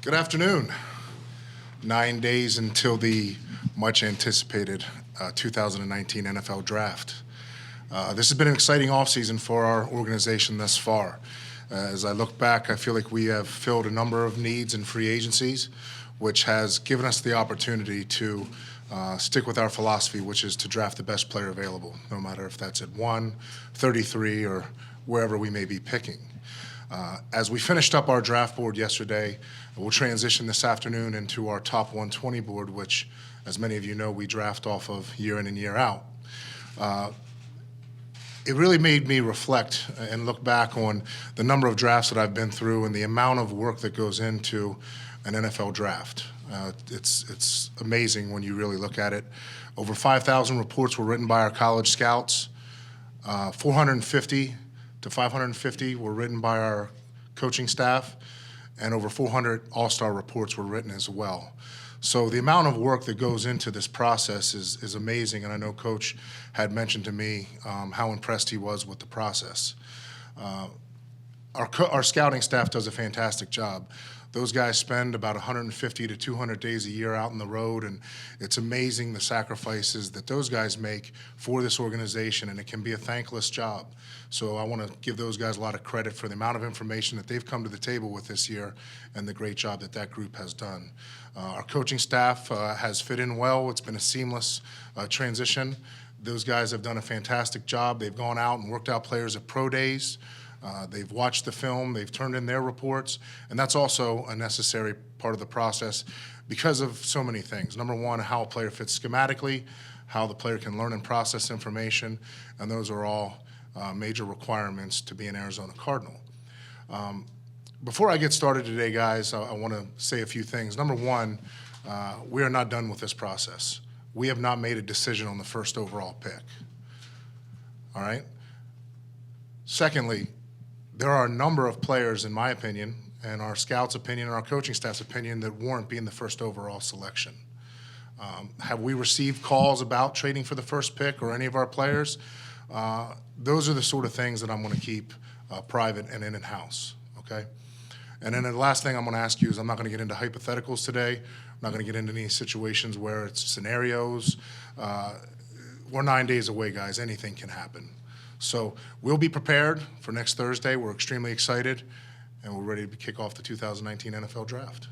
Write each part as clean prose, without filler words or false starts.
Good afternoon. 9 days until the much anticipated 2019 NFL Draft. This has been an exciting offseason for our organization thus far. As I look back, I feel like we have filled a number of needs in free agencies, which has given us the opportunity to stick with our philosophy, which is to draft the best player available, no matter if that's at 1, 33, or wherever we may be picking. As we finished up our draft board yesterday, we'll transition this afternoon into our top 120 board, which, as many of you know, we draft off of year in and year out. It really made me reflect and look back on the number of drafts that I've been through and the amount of work that goes into an NFL draft. It's amazing when you really look at it. Over 5,000 reports were written by our college scouts. 450 to 550 were written by our coaching staff, and over 400 all-star reports were written as well. So the amount of work that goes into this process is amazing, and I know Coach had mentioned to me how impressed he was with the process. Our scouting staff does a fantastic job. Those guys spend about 150 to 200 days a year out on the road, and it's amazing the sacrifices that those guys make for this organization, and it can be a thankless job. So I want to give those guys a lot of credit for the amount of information that they've come to the table with this year and the great job that that group has done. Our coaching staff has fit in well. It's been a seamless transition. Those guys have done a fantastic job. They've gone out and worked out players at pro days. They've watched the film, they've turned in their reports, and that's also a necessary part of the process because of so many things. Number one, how a player fits schematically, how the player can learn and process information, and those are all major requirements to be an Arizona Cardinal. Before I get started today, guys, I want to say a few things. Number one, we are not done with this process. We have not made a decision on the first overall pick. All right? Secondly, there are a number of players, in my opinion, and our scouts' opinion, and our coaching staff's opinion, that warrant being the first overall selection. Have we received calls about trading for the first pick or any of our players? Those are the sort of things that I'm going to keep private and in-house, okay? And then the last thing I'm going to ask you is I'm not going to get into hypotheticals today. I'm not going to get into any situations where it's scenarios. We're 9 days away, guys. Anything can happen. So we'll be prepared for next Thursday. We're extremely excited, and we're ready to kick off the 2019 NFL Draft.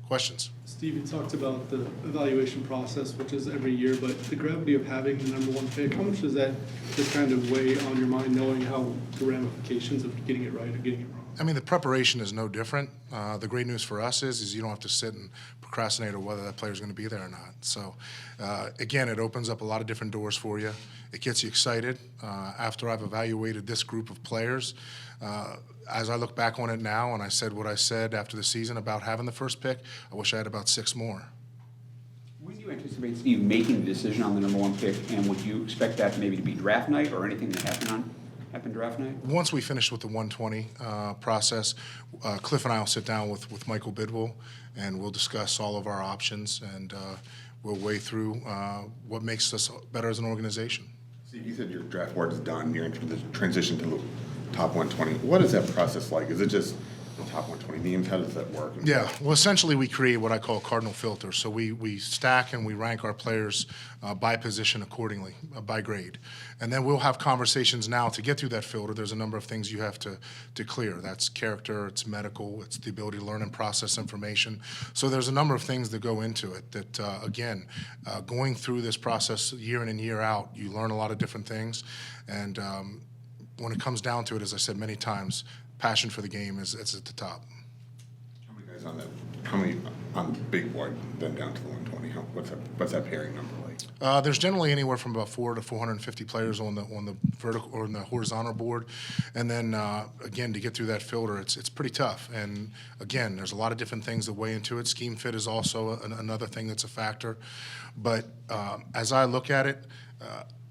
Questions? Steve, you talked about the evaluation process, which is every year, but the gravity of having the number one pick, how much does that just kind of weigh on your mind, knowing how the ramifications of getting it right or getting it wrong? I mean, the preparation is no different. The great news for us is you don't have to sit and procrastinate on whether that player is going to be there or not. So, again, it opens up a lot of different doors for you. It gets you excited. After I've evaluated this group of players, as I look back on it now, and I said what I said after the season about having the first pick, I wish I had about 6 more. When do you anticipate, Steve, making the decision on the number one pick, and would you expect that maybe to be draft night or anything to happen draft night? Once we finish with the 120 process, Kliff and I will sit down with Michael Bidwell, and we'll discuss all of our options, and we'll weigh through what makes us better as an organization. Steve, you said your draft board is done. You're into the transition to the top 120. What is that process like? Is it just the top 120 names? How does that work? Yeah, well, essentially we create what I call cardinal filters. So we stack and we rank our players by position accordingly, by grade. And then we'll have conversations now to get through that filter. There's a number of things you have to clear. That's character, it's medical, it's the ability to learn and process information. So there's a number of things that go into it that, again, going through this process year in and year out, you learn a lot of different things. And when it comes down to it, as I said many times, passion for the game is at the top. How many guys on that? How many on the big board then down to the 120? What's that pairing number like? There's generally anywhere from about 400 to 450 players on the vertical or on the horizontal board, and then again, to get through that filter, it's pretty tough. And again, there's a lot of different things that weigh into it. Scheme fit is also another thing that's a factor. But as I look at it,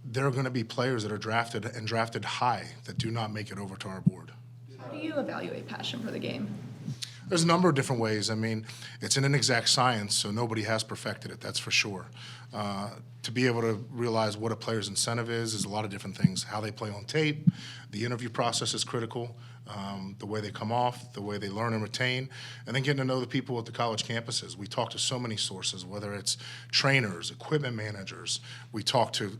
there are going to be players that are drafted high that do not make it over to our board. How do you evaluate passion for the game? There's a number of different ways. I mean, it's an inexact science, so nobody has perfected it, that's for sure. To be able to realize what a player's incentive is a lot of different things. How they play on tape, the interview process is critical, the way they come off, the way they learn and retain, and then getting to know the people at the college campuses. We talk to so many sources, whether it's trainers, equipment managers, we talk to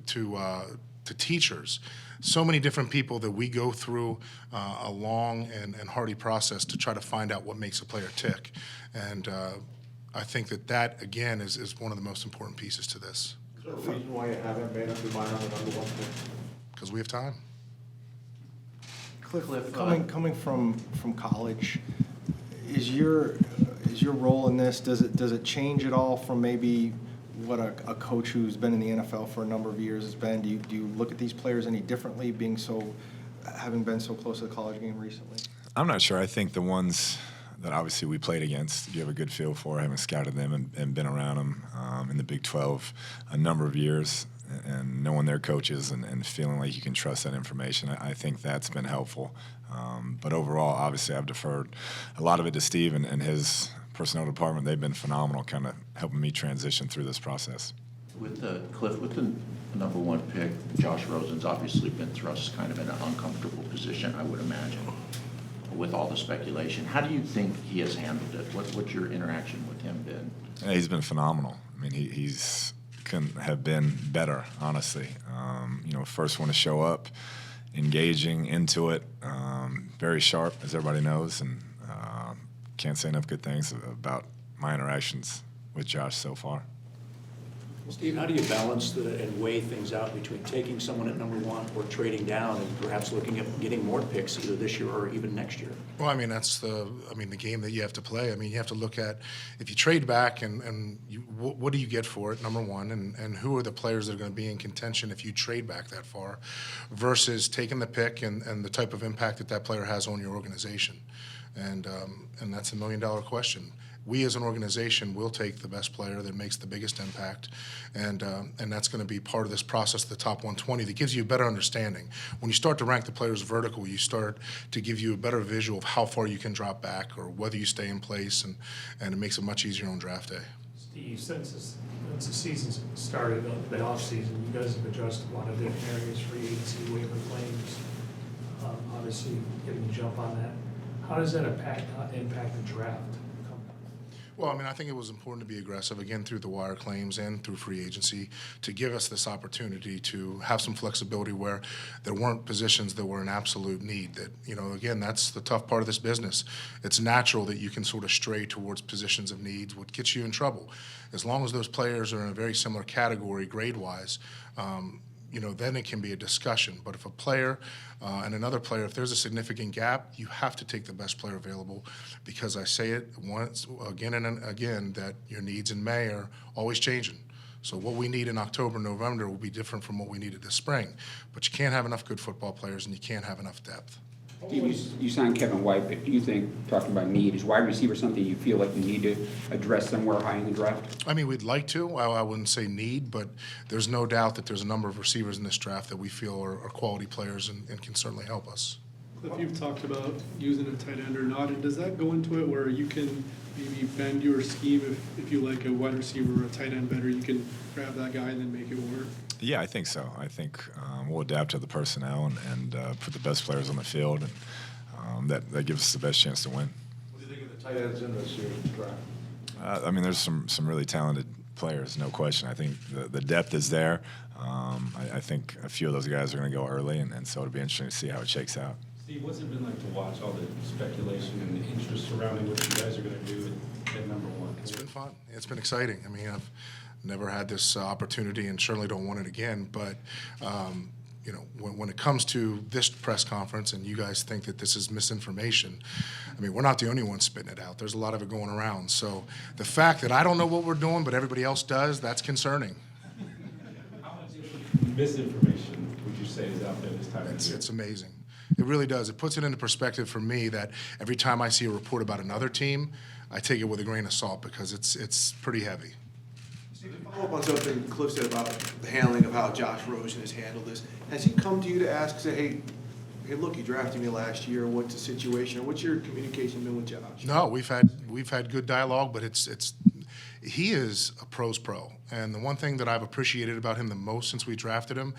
teachers, so many different people that we go through a long and hardy process to try to find out what makes a player tick. And I think that again, is one of the most important pieces to this. Is there a reason why you haven't made up your mind on the number one pick? Because we have time. Kliff, coming from college, is your role in this, does it change at all from maybe what a coach who's been in the NFL for a number of years has been? Do you look at these players any differently, having been so close to the college game recently? I'm not sure. I think the ones that obviously we played against, you have a good feel for, having scouted them and been around them in the Big 12 a number of years, and knowing their coaches and feeling like you can trust that information. I think that's been helpful. But overall, obviously, I've deferred a lot of it to Steve and his personnel department. They've been phenomenal, kind of helping me transition through this process. With Kliff, with the number one pick, Josh Rosen's obviously been thrust kind of in an uncomfortable position, I would imagine, with all the speculation. How do you think he has handled it? What's your interaction with him been? Yeah, he's been phenomenal. I mean, he's couldn't have been better, honestly. First one to show up, engaging into it, very sharp, as everybody knows, and can't say enough good things about my interactions with Josh so far. Steve, how do you balance and weigh things out between taking someone at number one or trading down and perhaps looking at getting more picks either this year or even next year? Well, I mean, that's the game that you have to play. I mean, you have to look at, if you trade back and what do you get for it, number one, and who are the players that are going to be in contention if you trade back that far, versus taking the pick and the type of impact that player has on your organization. And that's $1 million question. We as an organization will take the best player that makes the biggest impact, and that's going to be part of this process, the top 120, that gives you a better understanding. When you start to rank the players vertical, you start to give you a better visual of how far you can drop back or whether you stay in place, and it makes it much easier on draft day. Steve, since the season's started, the offseason, you guys have addressed a lot of different areas, free agency, waiver claims, obviously getting a jump on that. How does that impact the draft? Well, I mean, I think it was important to be aggressive, again, through the wire claims and through free agency, to give us this opportunity to have some flexibility where there weren't positions that were an absolute need. That, again, that's the tough part of this business. It's natural that you can sort of stray towards positions of needs, what gets you in trouble. As long as those players are in a very similar category grade-wise, then it can be a discussion. But if a player and another player, if there's a significant gap, you have to take the best player available, because I say it once, again and again, that your needs in May are always changing. So what we need in October, November will be different from what we needed this spring. But you can't have enough good football players and you can't have enough depth. Steve, you signed Kevin White, but do you think, talking about need, is wide receiver something you feel like you need to address somewhere high in the draft? I mean, we'd like to. I wouldn't say need, but there's no doubt that there's a number of receivers in this draft that we feel are quality players and can certainly help us. If you've talked about using a tight end or not, and does that go into it where you can maybe bend your scheme if you like a wide receiver or a tight end better, you can grab that guy and then make it work? Yeah, I think so. I think we'll adapt to the personnel and put the best players on the field, and that gives us the best chance to win. What do you think of the tight ends in this year's draft? I mean, there's some really talented players, no question. I think the depth is there. I think a few of those guys are going to go early, and so it'll be interesting to see how it shakes out. Steve, what's it been like to watch all the speculation and the interest surrounding what you guys are going to do at number one? It's been fun. It's been exciting. I mean, I've never had this opportunity and certainly don't want it again. But, when it comes to this press conference and you guys think that this is misinformation, I mean, we're not the only ones spitting it out. There's a lot of it going around. So the fact that I don't know what we're doing but everybody else does, that's concerning. How much misinformation would you say is out there this time of year? It's amazing. It really does. It puts it into perspective for me that every time I see a report about another team, I take it with a grain of salt because it's pretty heavy. Steve, to follow up on something Kliff said about the handling of how Josh Rosen has handled this, has he come to you to ask, say, hey, hey, look, you drafted me last year, what's the situation, or what's your communication been with Josh? No, we've had good dialogue, but he is a pro's pro. And the one thing that I've appreciated about him the most since we drafted him,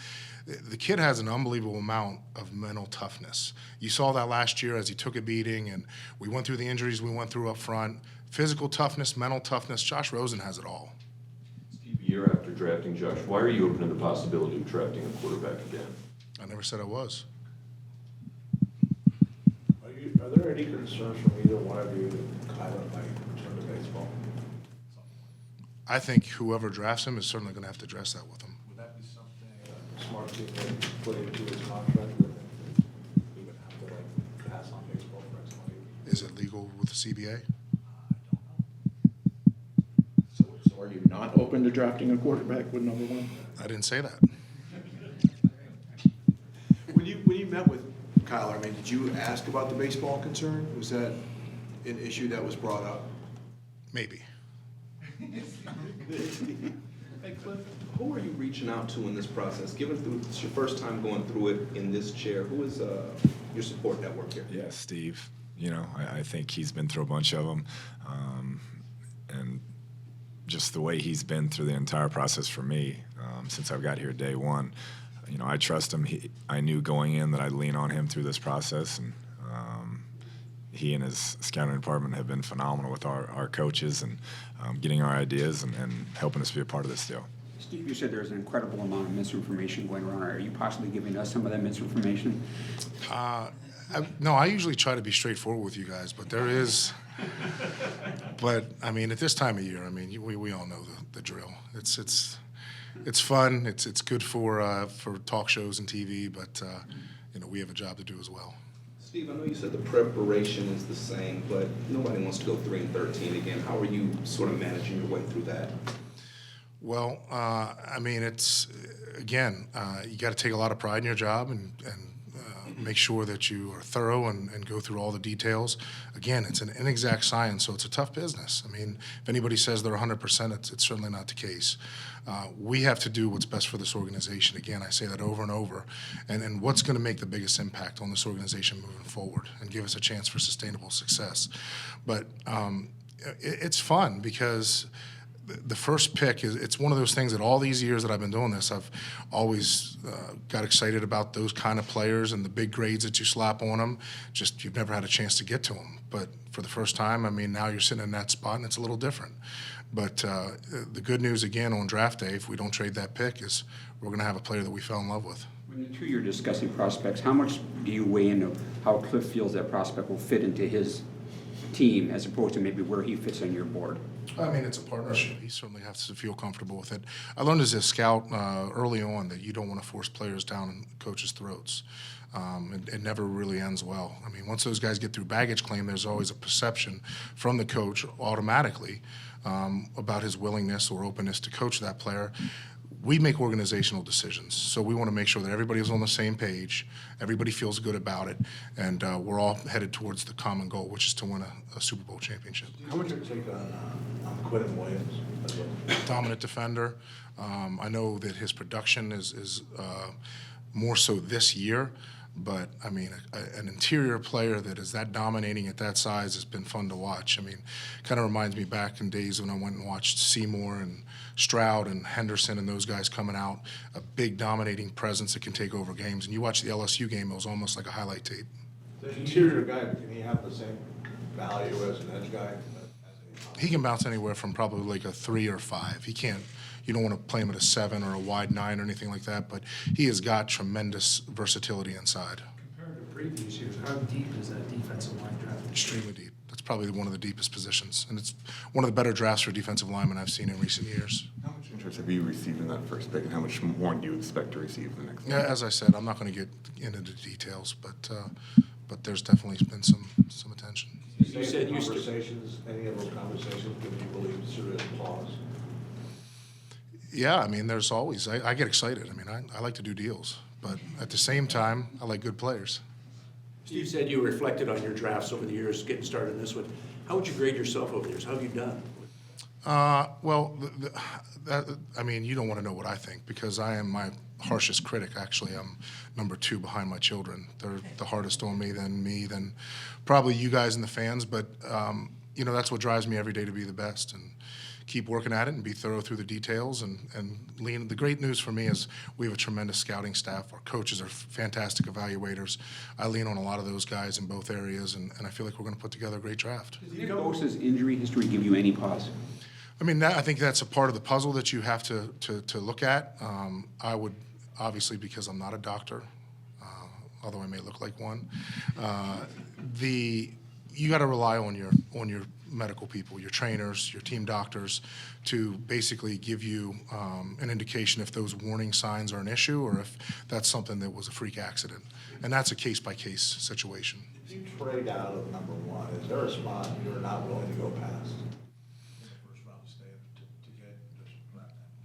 the kid has an unbelievable amount of mental toughness. You saw that last year as he took a beating, and we went through the injuries we went through up front. Physical toughness, mental toughness, Josh Rosen has it all. Steve, a year after drafting Josh, why are you open to the possibility of drafting a quarterback again? I never said I was. Are there any concerns from either one of you that Kyler might return to baseball? I think whoever drafts him is certainly going to have to address that with him. Would that be something a smart team would put into his contract with him? He would have to like pass on baseball for X money? Is it legal with the CBA? So are you not open to drafting a quarterback with number one? I didn't say that. When you met with Kyler, I mean, did you ask about the baseball concern? Was that an issue that was brought up? Maybe. Hey, Kliff, who are you reaching out to in this process? Given it's your first time going through it in this chair, who is your support network here? Yeah, Steve. You know, I think he's been through a bunch of them. And just the way he's been through the entire process for me since I've got here day one, you know, I trust him. I knew going in that I'd lean on him through this process, and he and his scouting department have been phenomenal with our coaches and getting our ideas and helping us be a part of this deal. Steve, you said there's an incredible amount of misinformation going around. Are you possibly giving us some of that misinformation? No, I usually try to be straightforward with you guys, but there is. But I mean, at this time of year, I mean, we all know the drill. It's fun. It's good for talk shows and TV, but you know, we have a job to do as well. Steve, I know you said the preparation is the same, but nobody wants to go 3-13 again. How are you sort of managing your way through that? Well, I mean, it's again, you got to take a lot of pride in your job and make sure that you are thorough and go through all the details. Again, it's an inexact science, so it's a tough business. I mean, if anybody says they're 100%, it's certainly not the case. We have to do what's best for this organization. Again, I say that over and over. And what's going to make the biggest impact on this organization moving forward and give us a chance for sustainable success. But it's fun because the first pick it's one of those things that all these years that I've been doing this, I've always got excited about those kind of players and the big grades that you slap on them. Just you've never had a chance to get to them. But for the first time, I mean, now you're sitting in that spot and it's a little different. But the good news again on draft day, if we don't trade that pick, is we're going to have a player that we fell in love with. When the two you're discussing prospects, how much do you weigh into how Kliff feels that prospect will fit into his team as opposed to maybe where he fits on your board? I mean, it's a partnership. He certainly has to feel comfortable with it. I learned as a scout early on that you don't want to force players down coaches' throats. It never really ends well. I mean, once those guys get through baggage claim, there's always a perception from the coach automatically about his willingness or openness to coach that player. We make organizational decisions, so we want to make sure that everybody is on the same page, everybody feels good about it, and we're all headed towards the common goal, which is to win a Super Bowl championship. How much would you take on Quentin Williams? Dominant defender. I know that his production is more so this year, but I mean, an interior player that is that dominating at that size has been fun to watch. I mean, kind of reminds me back in days when I went and watched Seymour and Stroud and Henderson and those guys coming out, a big dominating presence that can take over games. And you watch the LSU game, it was almost like a highlight tape. The interior guy, can he have the same value as an edge guy? He can bounce anywhere from probably like a 3 or 5. He can't. You don't want to play him at a 7 or a wide 9 or anything like that, but he has got tremendous versatility inside. Compared to previous years, how deep is that defensive line draft? Extremely deep. That's probably one of the deepest positions, and it's one of the better drafts for defensive linemen I've seen in recent years. How much interest have you received in that first pick, and how much more do you expect to receive in the next one? Yeah, as I said, I'm not going to get into the details, but there's definitely been some attention. You said conversations, any of those conversations, give you believe serious pause? Yeah, I mean, there's always, I get excited. I mean, I like to do deals, but at the same time, I like good players. Steve said you reflected on your drafts over the years, getting started in this one. How would you grade yourself over the years? How have you done? Well, I mean, you don't want to know what I think because I am my harshest critic. Actually, I'm number 2 behind my children. They're the hardest on me, then probably you guys and the fans. But you know, that's what drives me every day to be the best and keep working at it and be thorough through the details and lean. The great news for me is we have a tremendous scouting staff. Our coaches are fantastic evaluators. I lean on a lot of those guys in both areas, and I feel like we're going to put together a great draft. Does Nick Bosa's injury history give you any pause? I mean, I think that's a part of the puzzle that you have to look at. I would, obviously, because I'm not a doctor, although I may look like one, you got to rely on your medical people, your trainers, your team doctors, to basically give you an indication if those warning signs are an issue or if that's something that was a freak accident. And that's a case-by-case situation. If you trade out of number 1, is there a spot you're not willing to go past?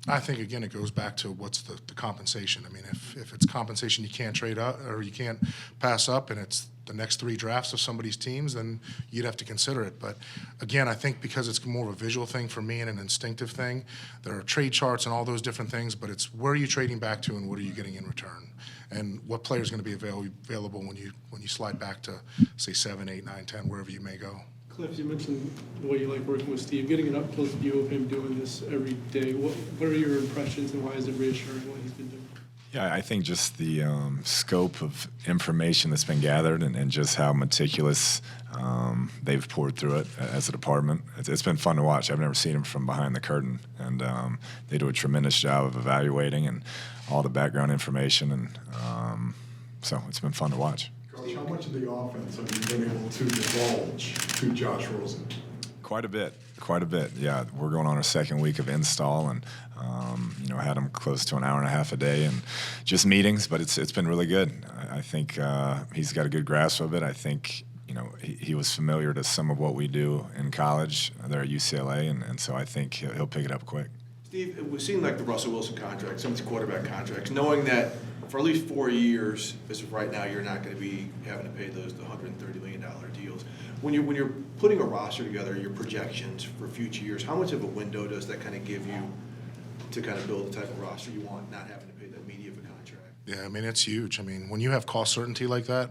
I think, again, it goes back to what's the compensation. I mean, if it's compensation you can't trade up or you can't pass up and it's the next 3 drafts of somebody's teams, then you'd have to consider it. But, again, I think because it's more of a visual thing for me and an instinctive thing, there are trade charts and all those different things, but it's where are you trading back to and what are you getting in return? And what player is going to be available when you slide back to, say, 7, 8, 9, 10, wherever you may go. Kliff, you mentioned the way you like working with Steve. Getting an up-close view of him doing this every day, what are your impressions and why is it reassuring what he's been doing? Yeah, I think just the scope of information that's been gathered and just how meticulous they've poured through it as a department. It's been fun to watch. I've never seen them from behind the curtain, and they do a tremendous job of evaluating and all the background information, and so it's been fun to watch. Coach, how much of the offense have you been able to divulge to Josh Rosen? Quite a bit. Yeah, we're going on our 2nd week of install, and you know, had him close to an hour and a half a day, and just meetings. But it's been really good. I think he's got a good grasp of it. I think you know he was familiar to some of what we do in college there at UCLA, and so I think he'll pick it up quick. Steve, it would seem like the Russell Wilson contract, some of these quarterback contracts, knowing that for at least 4 years, as of right now, you're not going to be having to pay those $130 million deals. When you're putting a roster together, your projections for future years, how much of a window does that kind of give you to kind of build the type of roster you want, not having to pay that media of a contract? Yeah, I mean, it's huge. I mean, when you have cost certainty like that,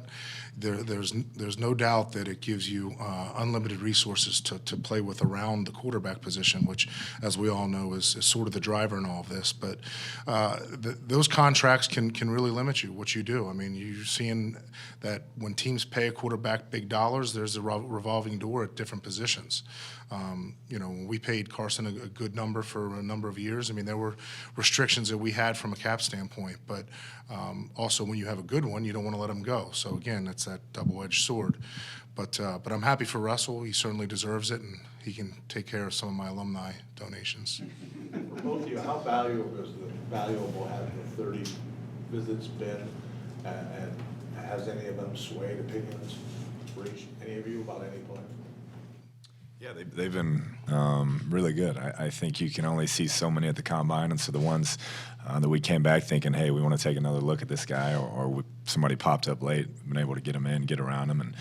there's no doubt that it gives you unlimited resources to play with around the quarterback position, which, as we all know, is sort of the driver in all of this. But those contracts can really limit you, what you do. I mean, you're seeing that when teams pay a quarterback big dollars, there's a revolving door at different positions. You know, when we paid Carson a good number for a number of years, I mean, there were restrictions that we had from a cap standpoint, but also when you have a good one, you don't want to let him go. So again, it's that double-edged sword. But I'm happy for Russell. He certainly deserves it, and he can take care of some of my alumni donations. For both of you, how valuable have the 30 visits been, and has any of them swayed opinions for any of you about any player? Yeah, they've been really good. I think you can only see so many at the combine, and so the ones that we came back thinking, hey, we want to take another look at this guy, or somebody popped up late, been able to get him in, get around him, and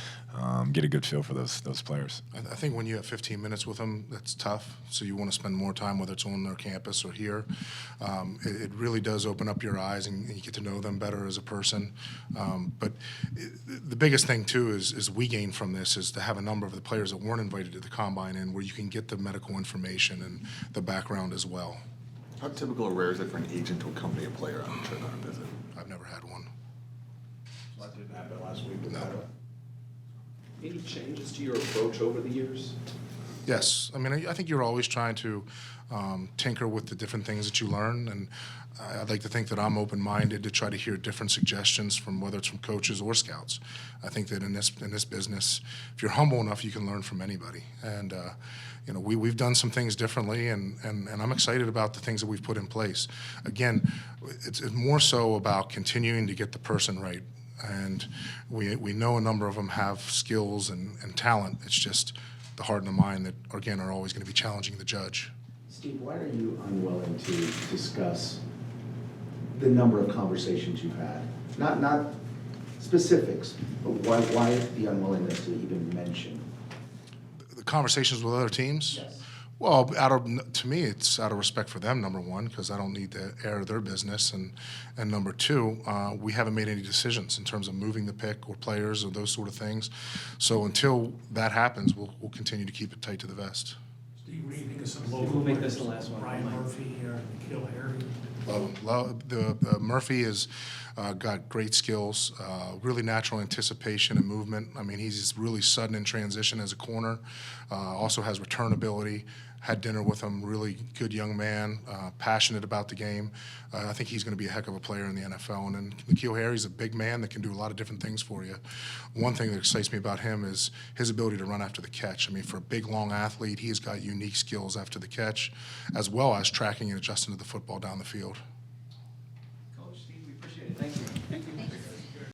get a good feel for those players. I think when you have 15 minutes with them, that's tough. So you want to spend more time, whether it's on their campus or here. It really does open up your eyes, and you get to know them better as a person. But the biggest thing, too, is we gain from this is to have a number of the players that weren't invited to the combine in where you can get the medical information and the background as well. How typical or rare is it for an agent to accompany a player on a visit? I've never had one. That didn't happen last week. No. Any changes to your approach over the years? Yes. I mean, I think you're always trying to tinker with the different things that you learn, and I'd like to think that I'm open-minded to try to hear different suggestions from whether it's from coaches or scouts. I think that in this business, if you're humble enough, you can learn from anybody. And you know, we've done some things differently, and I'm excited about the things that we've put in place. Again, it's more so about continuing to get the person right. And we know a number of them have skills and talent. It's just the heart and the mind that, again, are always going to be challenging the judge. Steve, why are you unwilling to discuss the number of conversations you've had? Not specifics, but why the unwillingness to even mention? The conversations with other teams? Yes. Well, to me, it's out of respect for them, number one, because I don't need to air their business, and number two, we haven't made any decisions in terms of moving the pick or players or those sort of things. So until that happens, we'll continue to keep it tight to the vest. Steve, what do you think of some local We'll make players? this the last one. Ryan Murphy or Nikhil Harry? Murphy has got great skills, really natural anticipation and movement. I mean, he's really sudden in transition as a corner. Also has return ability. Had dinner with him, really good young man, passionate about the game. I think he's going to be a heck of a player in the NFL. And then Nikhil Harry's a big man that can do a lot of different things for you. One thing that excites me about him is his ability to run after the catch. I mean, for a big, long athlete, he's got unique skills after the catch, as well as tracking and adjusting to the football down the field.